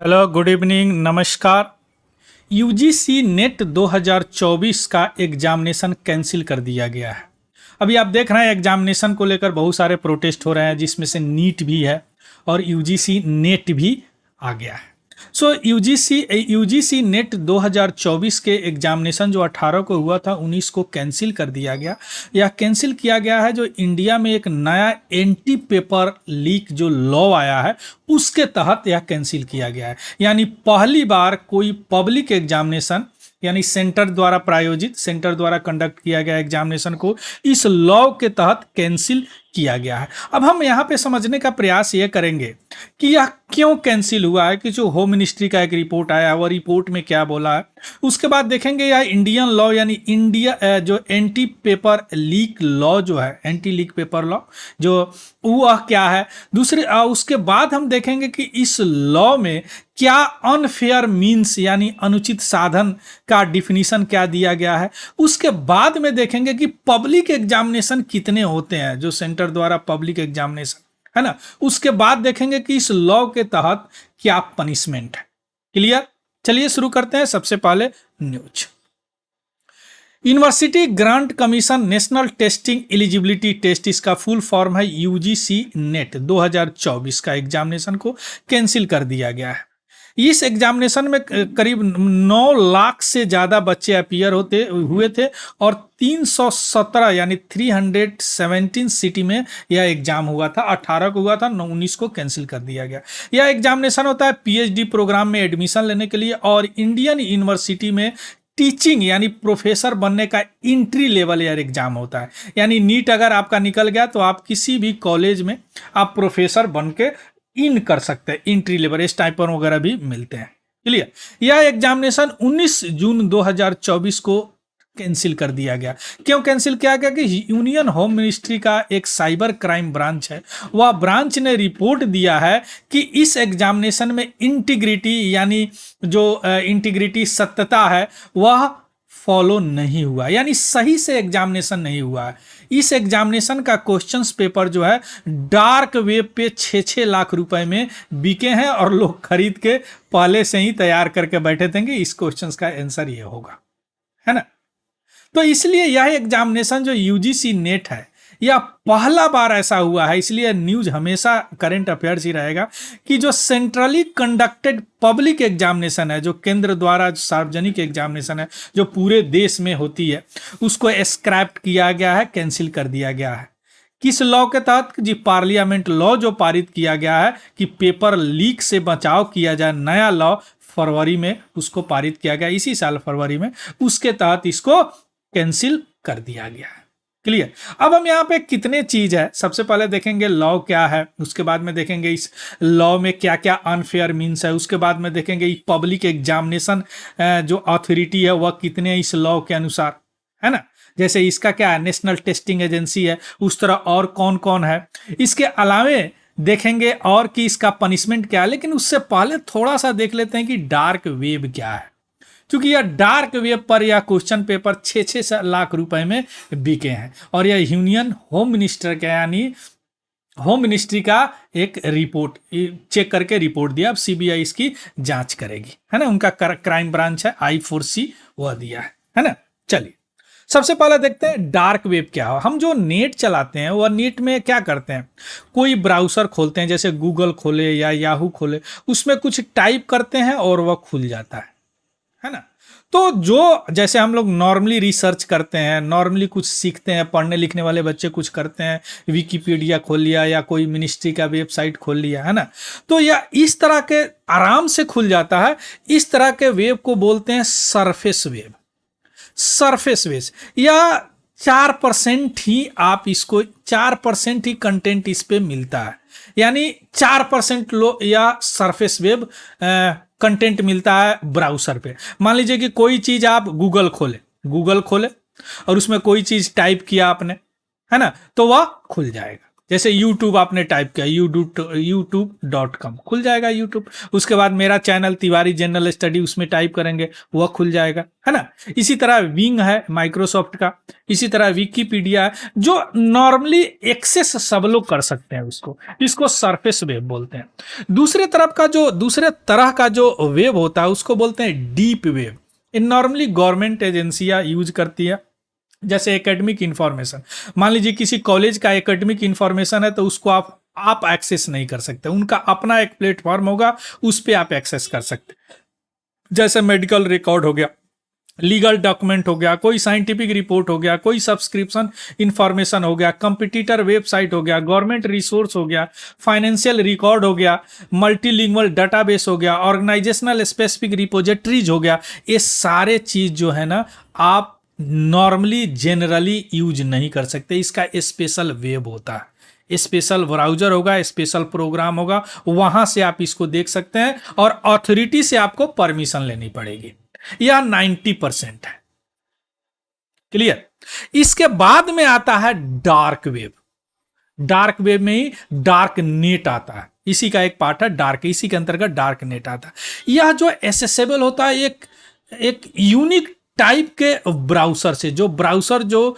Hello, good evening, नमस्कार। UGC NET 2024 का examination cancel कर दिया गया है। अभी आप देख रहे हैं एग्जामिनेशन को लेकर बहुत सारे प्रोटेस्ट हो रहे हैं, जिसमें से नीट भी है और यूजीसी नेट भी आ गया है। सो यूजीसी नेट 2024 के एग्जामिनेशन जो 18 को हुआ था 19 को कैंसिल कर दिया गया। यह कैंसिल किया गया है जो इंडिया में एक नया एंटी पेपर लीक जो लॉ आया है उसके तहत यह कैंसिल किया गया है। यानी पहली बार कोई पब्लिक एग्जामिनेशन यानी सेंटर द्वारा प्रायोजित, सेंटर द्वारा कंडक्ट किया गया एग्जामिनेशन को इस लॉ के तहत कैंसिल किया गया है। अब हम यहाँ पे समझने का प्रयास ये करेंगे कि यह क्यों कैंसिल हुआ है, कि जो होम मिनिस्ट्री का एक रिपोर्ट आया है वह रिपोर्ट में क्या बोला है। उसके बाद देखेंगे यह इंडियन लॉ यानी इंडिया जो एंटी पेपर लीक लॉ जो है, एंटी लीक पेपर लॉ जो वह क्या है। दूसरे उसके बाद हम देखेंगे कि इस लॉ में क्या अनफेयर मीन्स यानी अनुचित साधन का डिफिनीशन क्या दिया गया है। उसके बाद में देखेंगे कि पब्लिक एग्जामिनेशन कितने होते हैं, जो सेंटर द्वारा पब्लिक एग्जामिनेशन है ना। उसके बाद देखेंगे कि इस लॉ के तहत क्या पनिशमेंट है। क्लियर? चलिए शुरू करते हैं। सबसे पहले news. University grant commission national testing eligibility test, इसका फुल फॉर्म है यूजीसी नेट 2024 का एग्जामिनेशन को कैंसिल कर दिया गया है। इस एग्जामिनेशन में करीब 9 लाख से ज़्यादा बच्चे अपीयर हुए थे और 317 यानी 317 सिटी में यह एग्जाम हुआ था। 18 को हुआ था, 19 को कैंसिल कर दिया गया। यह एग्जामिनेशन होता है पीएचडी प्रोग्राम में एडमिशन लेने के लिए और इंडियन यूनिवर्सिटी में टीचिंग यानी प्रोफेसर बनने का एंट्री लेवल यार एग्जाम होता है। यानी नीट अगर आपका निकल गया तो आप किसी भी कॉलेज में आप प्रोफेसर बन के इन कर सकते हैं, एंट्री लेवल स्टाइपेंड वगैरह भी मिलते हैं। क्लियर? यह एग्जामिनेशन 19 जून 2024 को कैंसिल कर दिया गया। क्यों कैंसिल किया गया? कि यूनियन होम मिनिस्ट्री का एक साइबर क्राइम ब्रांच है, वह ब्रांच ने रिपोर्ट दिया है कि इस एग्जामिनेशन में इंटीग्रिटी यानी जो इंटीग्रिटी सत्यता है वह फॉलो नहीं हुआ, यानी सही से एग्जामिनेशन नहीं हुआ है। इस एग्जामिनेशन का क्वेश्चंस पेपर जो है डार्क वेब पे 6-6 लाख रुपए में बिके हैं और लोग खरीद के पहले से ही तैयार करके बैठे थे कि इस क्वेश्चंस का आंसर ये होगा, है ना। तो इसलिए यह एग्जामिनेशन जो यूजीसी नेट है यह पहला बार ऐसा हुआ है, इसलिए न्यूज हमेशा करंट अफेयर्स ही रहेगा कि जो सेंट्रली कंडक्टेड पब्लिक एग्जामिनेशन है, जो केंद्र द्वारा सार्वजनिक एग्जामिनेशन है जो पूरे देश में होती है, उसको स्क्रैप किया गया है, कैंसिल कर दिया गया है। किस लॉ के तहत? जी पार्लियामेंट लॉ जो पारित किया गया है कि पेपर लीक से बचाव किया जाए, नया लॉ फरवरी में उसको पारित किया गया, इसी साल फरवरी में, उसके तहत इसको कैंसिल कर दिया गया है। क्लियर? अब हम यहाँ पे कितने चीज है, सबसे पहले देखेंगे लॉ क्या है, उसके बाद में देखेंगे इस लॉ में क्या क्या अनफेयर मीन्स है, उसके बाद में देखेंगे पब्लिक एग्जामिनेशन जो अथॉरिटी है वह कितने इस लॉ के अनुसार, है ना। जैसे इसका क्या है, नेशनल टेस्टिंग एजेंसी है, उस तरह और कौन कौन है। इसके अलावे देखेंगे और कि इसका पनिशमेंट क्या है, लेकिन उससे पहले थोड़ा सा देख लेते हैं कि डार्क वेब क्या है। क्योंकि यह डार्क वेब पर यह क्वेश्चन पेपर 6-6 लाख रुपए में बिके हैं और यह यूनियन होम मिनिस्टर का यानी होम मिनिस्ट्री का एक रिपोर्ट चेक करके रिपोर्ट दिया। अब सीबीआई इसकी जांच करेगी, है ना। उनका क्राइम ब्रांच है I4C, वह दिया है ना। चलिए सबसे पहले देखते हैं डार्क वेब क्या हो। हम जो नेट चलाते हैं वह नेट में क्या करते हैं, कोई ब्राउज़र खोलते हैं, जैसे गूगल खोले या याहू खोले, उसमें कुछ टाइप करते हैं और वह खुल जाता है ना। तो जो जैसे हम लोग नॉर्मली रिसर्च करते हैं, नॉर्मली कुछ सीखते हैं, पढ़ने लिखने वाले बच्चे कुछ करते हैं, विकिपीडिया खोल लिया या कोई मिनिस्ट्री का वेबसाइट खोल लिया, है ना। तो यह इस तरह के आराम से खुल जाता है। इस तरह के वेब को बोलते हैं सरफेस वेब। सरफेस वेब या 4% ही आप इसको 4% ही कंटेंट इस पे मिलता है, यानी 4% लो या सरफेस वेब कंटेंट मिलता है ब्राउज़र पे। मान लीजिए कि कोई चीज आप गूगल खोले और उसमें कोई चीज टाइप किया आपने, है ना, तो वह खुल जाएगा। जैसे YouTube आपने टाइप किया, youtube.com खुल जाएगा YouTube। उसके बाद मेरा चैनल तिवारी जनरल स्टडी, उसमें टाइप करेंगे वह खुल जाएगा, है ना। इसी तरह विंग है माइक्रोसॉफ्ट का, इसी तरह विकीपीडिया है, जो नॉर्मली एक्सेस सब लोग कर सकते हैं उसको, इसको सरफेस वेब बोलते हैं। दूसरे तरह का जो वेब होता है उसको बोलते हैं डीप वेब। इन नॉर्मली गवर्नमेंट एजेंसियां यूज करती है। जैसे एकेडमिक इंफॉर्मेशन, मान लीजिए किसी कॉलेज का एकेडमिक इंफॉर्मेशन है तो उसको आप एक्सेस नहीं कर सकते, उनका अपना एक प्लेटफॉर्म होगा, उस पर आप एक्सेस कर सकते। जैसे मेडिकल रिकॉर्ड हो गया, लीगल डॉक्यूमेंट हो गया, कोई साइंटिफिक रिपोर्ट हो गया, कोई सब्सक्रिप्शन इंफॉर्मेशन हो गया, कंपिटिटर वेबसाइट हो गया, गवर्नमेंट रिसोर्स हो गया, फाइनेंशियल रिकॉर्ड हो गया, मल्टीलिंगुअल डाटाबेस हो गया, ऑर्गेनाइजेशनल स्पेसिफिक रिपोजिटरीज हो गया। ये सारे चीज जो है ना, आप नॉर्मली जनरली यूज नहीं कर सकते। इसका स्पेशल वेब होता है, स्पेशल ब्राउजर होगा, स्पेशल प्रोग्राम होगा, वहां से आप इसको देख सकते हैं और अथॉरिटी से आपको परमिशन लेनी पड़ेगी। यह 90% है। क्लियर। इसके बाद में आता है डार्क वेब। डार्क वेब में ही डार्क नेट आता है, इसी का एक पार्ट है डार्क, इसी के अंतर्गत डार्क नेट आता है। यह जो एसेसेबल होता है एक यूनिक टाइप के ब्राउजर से, जो ब्राउजर जो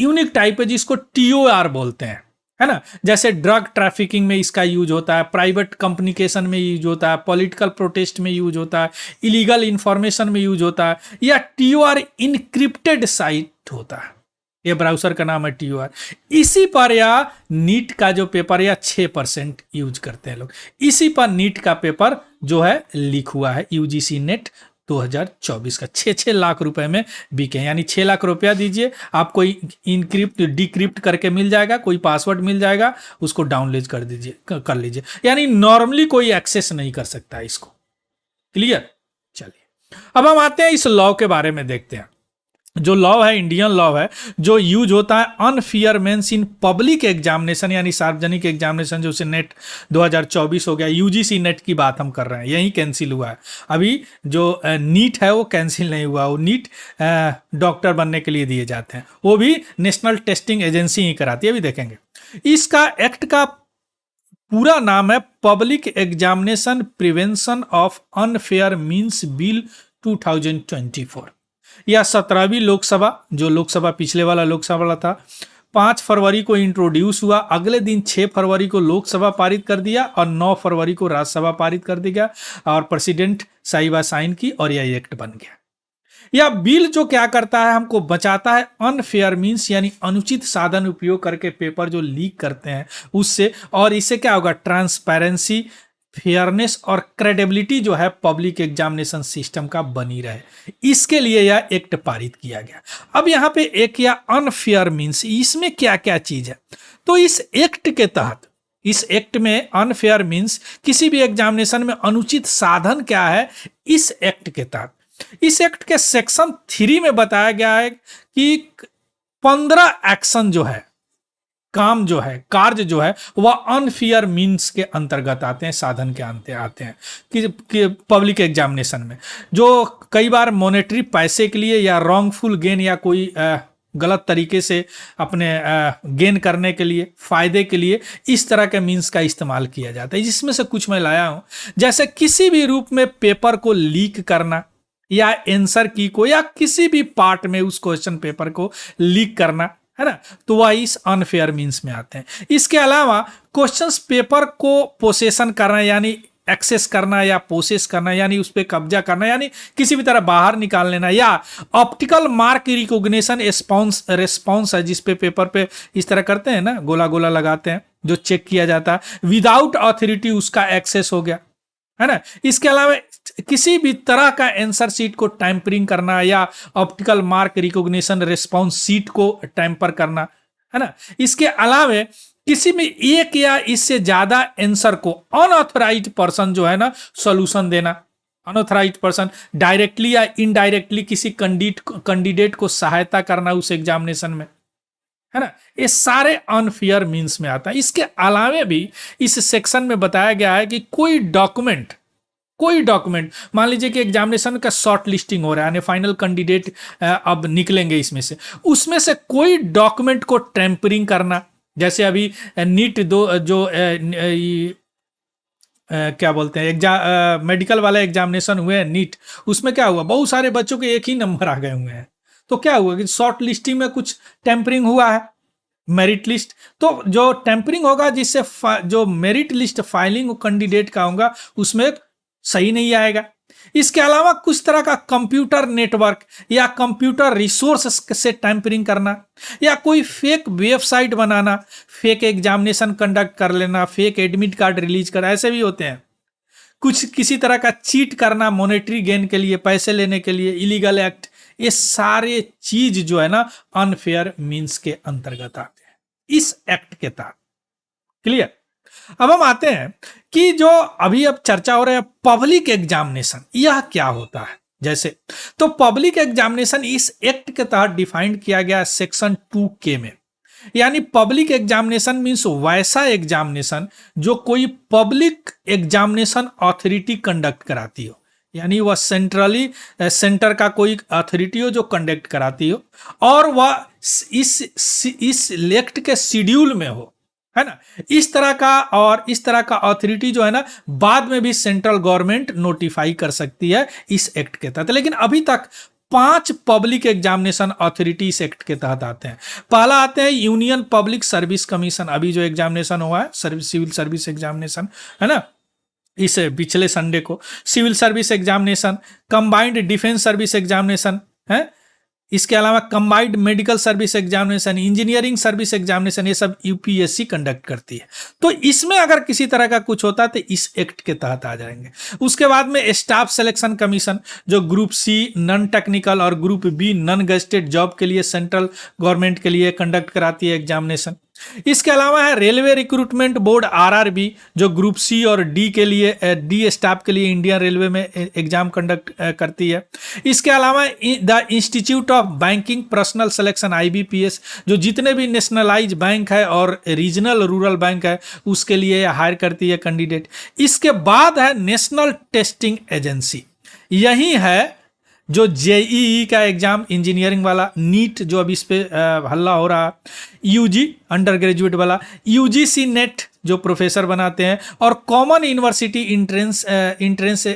यूनिक टाइप है जिसको TOR बोलते हैं, है ना। जैसे ड्रग ट्रैफिकिंग में इसका यूज होता है, प्राइवेट कम्युनिकेशन में यूज होता है, पॉलिटिकल प्रोटेस्ट में यूज होता है, इलीगल इंफॉर्मेशन में यूज होता है, या TOR इनक्रिप्टेड साइट होता है। ये ब्राउजर का नाम है TOR। इसी पर या नीट का जो पेपर या 6% यूज करते हैं लोग, इसी पर नीट का पेपर जो है लीक हुआ है। UGC नेट 2024 का 6-6 लाख रुपए में बिके, यानी 6 लाख रुपया दीजिए, आपको इनक्रिप्ट डिक्रिप्ट करके मिल जाएगा, कोई पासवर्ड मिल जाएगा, उसको डाउनलोड कर लीजिए, यानी नॉर्मली कोई एक्सेस नहीं कर सकता इसको। क्लियर। चलिए अब हम आते हैं इस लॉ के बारे में, देखते हैं। जो लॉ है, इंडियन लॉ है, जो यूज होता है unfair means in public examination, यानी सार्वजनिक एग्जामिनेशन, जो से नेट 2024 हो गया। UGC नेट की बात हम कर रहे हैं, यही कैंसिल हुआ है। अभी जो नीट है वो कैंसिल नहीं हुआ, वो नीट डॉक्टर बनने के लिए दिए जाते हैं, वो भी नेशनल टेस्टिंग एजेंसी ही कराती है, अभी देखेंगे। इसका एक्ट का पूरा नाम है public examination prevention of unfair means bill 2024। या 17वीं लोकसभा, जो लोकसभा पिछले वाला लोकसभा था, 5 फरवरी को इंट्रोड्यूस हुआ, अगले दिन 6 फरवरी को लोकसभा पारित कर दिया और 9 फरवरी को राज्यसभा पारित कर दिया और प्रेसिडेंट साहिबा साइन की और यह एक्ट बन गया। यह बिल जो क्या करता है, हमको बचाता है अनफेयर मींस यानी अनुचित साधन उपयोग करके पेपर जो लीक करते हैं उससे, और इससे क्या होगा, ट्रांसपेरेंसी, फेयरनेस और क्रेडिबिलिटी जो है पब्लिक एग्जामिनेशन सिस्टम का बनी रहे, इसके लिए यह एक्ट पारित किया गया। अब यहां पे एक या अनफेयर मींस, इसमें क्या क्या चीज है, तो इस एक्ट के तहत, इस एक्ट में अनफेयर मींस किसी भी एग्जामिनेशन में अनुचित साधन क्या है, इस एक्ट के तहत, इस एक्ट के सेक्शन 3 में बताया गया है कि 15 एक्शन जो है, काम जो है, कार्य जो है, वह अनफेयर मींस के अंतर्गत आते हैं, साधन के अंत आते हैं कि पब्लिक एग्जामिनेशन में, जो कई बार मॉनेटरी पैसे के लिए या रॉन्गफुल गेन या कोई गलत तरीके से अपने गेन करने के लिए, फायदे के लिए, इस तरह के मींस का इस्तेमाल किया जाता है। जिसमें से कुछ मैं लाया हूं, जैसे किसी भी रूप में पेपर को लीक करना या आंसर की को या किसी भी पार्ट में उस क्वेश्चन पेपर को लीक करना, है ना, तो वह इस अनफेयर मींस में आते हैं। इसके अलावा क्वेश्चंस पेपर को पोसेशन करना यानी एक्सेस करना या पोसेस करना यानी उस पर कब्जा करना यानी किसी भी तरह बाहर निकाल लेना, या ऑप्टिकल मार्क रिकॉग्निशन रेस्पॉन्स है जिस पे पेपर पे इस तरह करते हैं ना, गोला गोला लगाते हैं, जो चेक किया जाता है, विदाउट अथॉरिटी उसका एक्सेस हो गया, है ना। इसके अलावा किसी भी तरह का आंसर शीट को टैंपरिंग करना या optical mark recognition response sheet को टैंपर करना, है ना। इसके अलावा किसी भी एक या इससे ज्यादा आंसर को अनऑथराइज्ड पर्सन जो है ना सॉल्यूशन देना, अनऑथराइज्ड पर्सन डायरेक्टली या इनडायरेक्टली किसी कैंडिडेट को सहायता करना उस एग्जामिनेशन में, है ना, ये सारे अनफेयर मींस में आता है। इसके अलावा भी इस सेक्शन में बताया गया है कि कोई डॉक्यूमेंट, मान लीजिए कि एग्जामिनेशन का शॉर्ट लिस्टिंग हो रहा है, यानी फाइनल कैंडिडेट अब निकलेंगे इसमें से, उसमें से कोई डॉक्यूमेंट को टेम्परिंग करना जैसे अभी नीट दो जो क्या बोलते हैं मेडिकल वाला एग्जामिनेशन हुए हैं नीट, उसमें क्या हुआ, बहुत सारे बच्चों के एक ही नंबर आ गए हुए हैं। तो क्या हुआ कि शॉर्ट लिस्टिंग में कुछ टेम्परिंग हुआ है, मेरिट लिस्ट। तो जो टेम्परिंग होगा जिससे जो मेरिट लिस्ट फाइलिंग कैंडिडेट का होगा उसमें सही नहीं आएगा। इसके अलावा कुछ तरह का कंप्यूटर नेटवर्क या कंप्यूटर रिसोर्स से टैंपरिंग करना, या कोई फेक वेबसाइट बनाना, फेक एग्जामिनेशन कंडक्ट कर लेना, फेक एडमिट कार्ड रिलीज कर, ऐसे भी होते हैं। कुछ किसी तरह का चीट करना मॉनेटरी गेन के लिए, पैसे लेने के लिए, इलीगल एक्ट, ये सारे चीज जो है ना अनफेयर मीन्स के अंतर्गत आते हैं इस एक्ट के तहत। क्लियर। अब हम आते हैं कि जो अभी अब चर्चा हो रहा है पब्लिक एग्जामिनेशन, यह क्या होता है। जैसे तो पब्लिक एग्जामिनेशन इस एक्ट के तहत डिफाइंड किया गया सेक्शन 2K में। यानी पब्लिक एग्जामिनेशन मीन्स वैसा एग्जामिनेशन जो कोई पब्लिक एग्जामिनेशन अथॉरिटी कंडक्ट कराती हो, यानी वह सेंटर का कोई अथॉरिटी हो जो कंडक्ट कराती हो, और वह इस एक्ट के शेड्यूल में हो, है ना। इस तरह का, और इस तरह का अथॉरिटी जो है ना बाद में भी सेंट्रल गवर्नमेंट नोटिफाई कर सकती है इस एक्ट के तहत। लेकिन अभी तक 5 पब्लिक एग्जामिनेशन अथॉरिटी इस एक्ट के तहत आते हैं। पहला आते हैं यूनियन पब्लिक सर्विस कमीशन, अभी जो एग्जामिनेशन हुआ है सिविल सर्विस एग्जामिनेशन, है ना, इस पिछले संडे को civil service examination, combined defence service examination है, इसके अलावा combined medical service examination, engineering service examination, ये सब यूपीएससी कंडक्ट करती है। तो इसमें अगर किसी तरह का कुछ होता है तो इस एक्ट के तहत आ जाएंगे। उसके बाद में स्टाफ सिलेक्शन कमीशन जो ग्रुप सी नॉन टेक्निकल और group B non gazetted job के लिए सेंट्रल गवर्नमेंट के लिए कंडक्ट कराती है एग्जामिनेशन। इसके अलावा है रेलवे रिक्रूटमेंट बोर्ड आरआरबी जो ग्रुप सी और डी के लिए, डी स्टाफ के लिए इंडियन रेलवे में एग्जाम कंडक्ट करती है। इसके अलावा the institute of banking personal selection IBPS जो जितने भी नेशनलाइज बैंक है और रीजनल रूरल बैंक है उसके लिए हायर करती है कैंडिडेट। इसके बाद है नेशनल टेस्टिंग एजेंसी, यही है जो जेईई का एग्जाम इंजीनियरिंग वाला, नीट जो अभी इस पे हल्ला हो रहा, यूजी अंडर ग्रेजुएट वाला, यूजीसी नेट जो प्रोफेसर बनाते हैं, और कॉमन यूनिवर्सिटी इंट्रेंस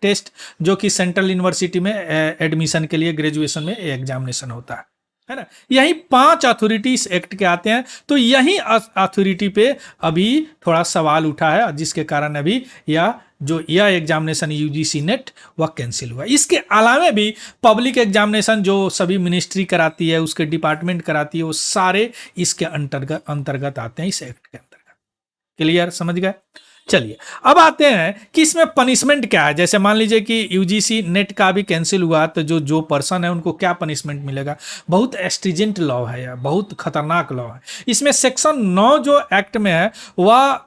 टेस्ट जो कि सेंट्रल यूनिवर्सिटी में एडमिशन के लिए ग्रेजुएशन में एग्जामिनेशन होता है ना। यही 5 अथॉरिटी इस एक्ट के आते हैं। तो यही अथॉरिटी पे अभी थोड़ा सवाल उठा है जिसके कारण अभी यह एग्जामिनेशन यूजीसी नेट वह कैंसिल हुआ। इसके अलावा भी पब्लिक एग्जामिनेशन जो सभी मिनिस्ट्री कराती है, उसके डिपार्टमेंट कराती है, वो सारे इसके अंतर्गत आते हैं इस एक्ट के अंतर्गत। क्लियर, समझ गए। चलिए अब आते हैं कि इसमें पनिशमेंट क्या है। जैसे मान लीजिए कि यूजीसी नेट का भी कैंसिल हुआ तो जो पर्सन है उनको क्या पनिशमेंट मिलेगा। बहुत एस्ट्रिजेंट लॉ है या बहुत खतरनाक लॉ है। इसमें सेक्शन 9 जो एक्ट में है वह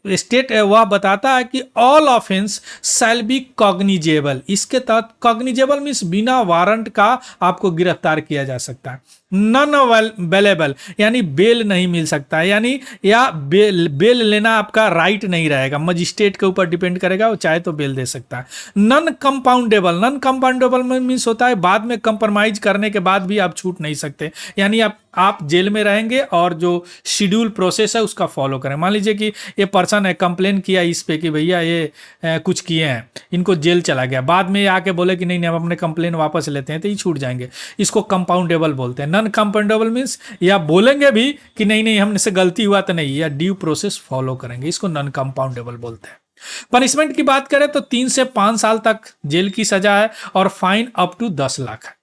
स्टेट वह बताता है कि all offence shall be cognizable. इसके तहत कॉग्निजेबल मीन्स बिना वारंट का आपको गिरफ्तार किया जा सकता है। नॉन बेलेबल यानी बेल नहीं मिल सकता है, यानी या बेल लेना आपका राइट नहीं रहेगा, मजिस्ट्रेट के ऊपर डिपेंड करेगा, वो चाहे तो बेल दे सकता है। नॉन कंपाउंडेबल मीन्स होता है बाद में कंप्रोमाइज करने के बाद भी आप छूट नहीं सकते, यानी आप जेल में रहेंगे और जो शेड्यूल प्रोसेस है उसका फॉलो करें। मान लीजिए कि ये पर्सन है, कंप्लेन किया इस पे कि भैया ये कुछ किए हैं, इनको जेल चला गया, बाद में ये आके बोले कि नहीं हम अपने कंप्लेन वापस लेते हैं, तो ये छूट जाएंगे। इसको कंपाउंडेबल बोलते हैं। नॉन कंपाउंडेबल मीन्स या बोलेंगे भी कि नहीं हमसे गलती हुआ तो नहीं, या ड्यू प्रोसेस फॉलो करेंगे, इसको नॉन कंपाउंडेबल बोलते हैं। पनिशमेंट की बात करें तो 3 से 5 साल तक जेल की सजा है और फाइन अप टू 10 लाख है।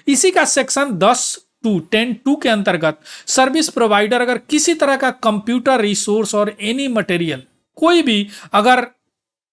इसी का सेक्शन 10(2) के अंतर्गत सर्विस प्रोवाइडर अगर किसी तरह का कंप्यूटर रिसोर्स और एनी मटेरियल कोई भी अगर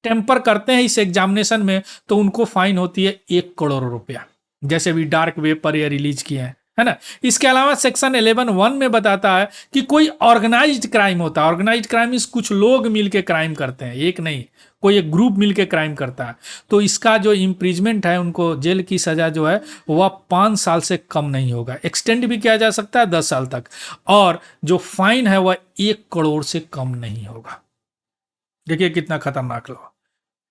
टेम्पर करते हैं इस एग्जामिनेशन में तो उनको फाइन होती है 1 करोड़ रुपया, जैसे भी डार्क वेब पर ये रिलीज किए हैं, है ना। इसके अलावा सेक्शन 11(1) में बताता है कि कोई ऑर्गेनाइज्ड क्राइम होता है। ऑर्गेनाइज्ड क्राइम मींस कुछ लोग मिलके क्राइम करते हैं, एक नहीं, कोई एक ग्रुप मिलके क्राइम करता है, तो इसका जो इम्प्रिजमेंट है उनको जेल की सजा जो है वह 5 साल से कम नहीं होगा, एक्सटेंड भी किया जा सकता है 10 साल तक, और जो फाइन है वह 1 करोड़ से कम नहीं होगा। देखिए कितना खतरनाक law.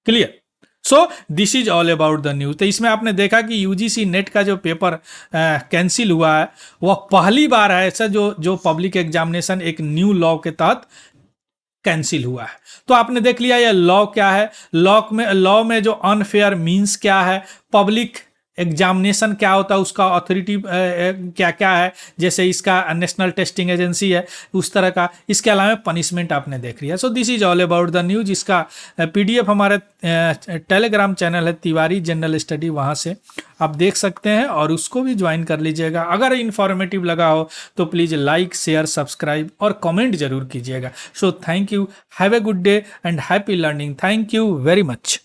Clear. So this is all about the news. तो इसमें आपने देखा कि यूजीसी नेट का जो पेपर कैंसिल हुआ है वह पहली बार है ऐसा जो पब्लिक एग्जामिनेशन एक न्यू लॉ के तहत कैंसिल हुआ है। तो आपने देख लिया ये लॉ क्या है, लॉ में जो अनफेयर मींस क्या है, पब्लिक एग्जामिनेशन क्या होता है, उसका अथॉरिटी क्या क्या है, जैसे इसका नेशनल टेस्टिंग एजेंसी है उस तरह का। इसके अलावा पनिशमेंट आपने देख लिया। So this is all about the news. इसका पीडीएफ हमारे टेलीग्राम चैनल है तिवारी जनरल स्टडी, वहाँ से आप देख सकते हैं और उसको भी ज्वाइन कर लीजिएगा। अगर इन्फॉर्मेटिव लगा हो तो प्लीज़ लाइक शेयर सब्सक्राइब और कमेंट जरूर कीजिएगा। So thank you, have a good day and happy learning. Thank you very much.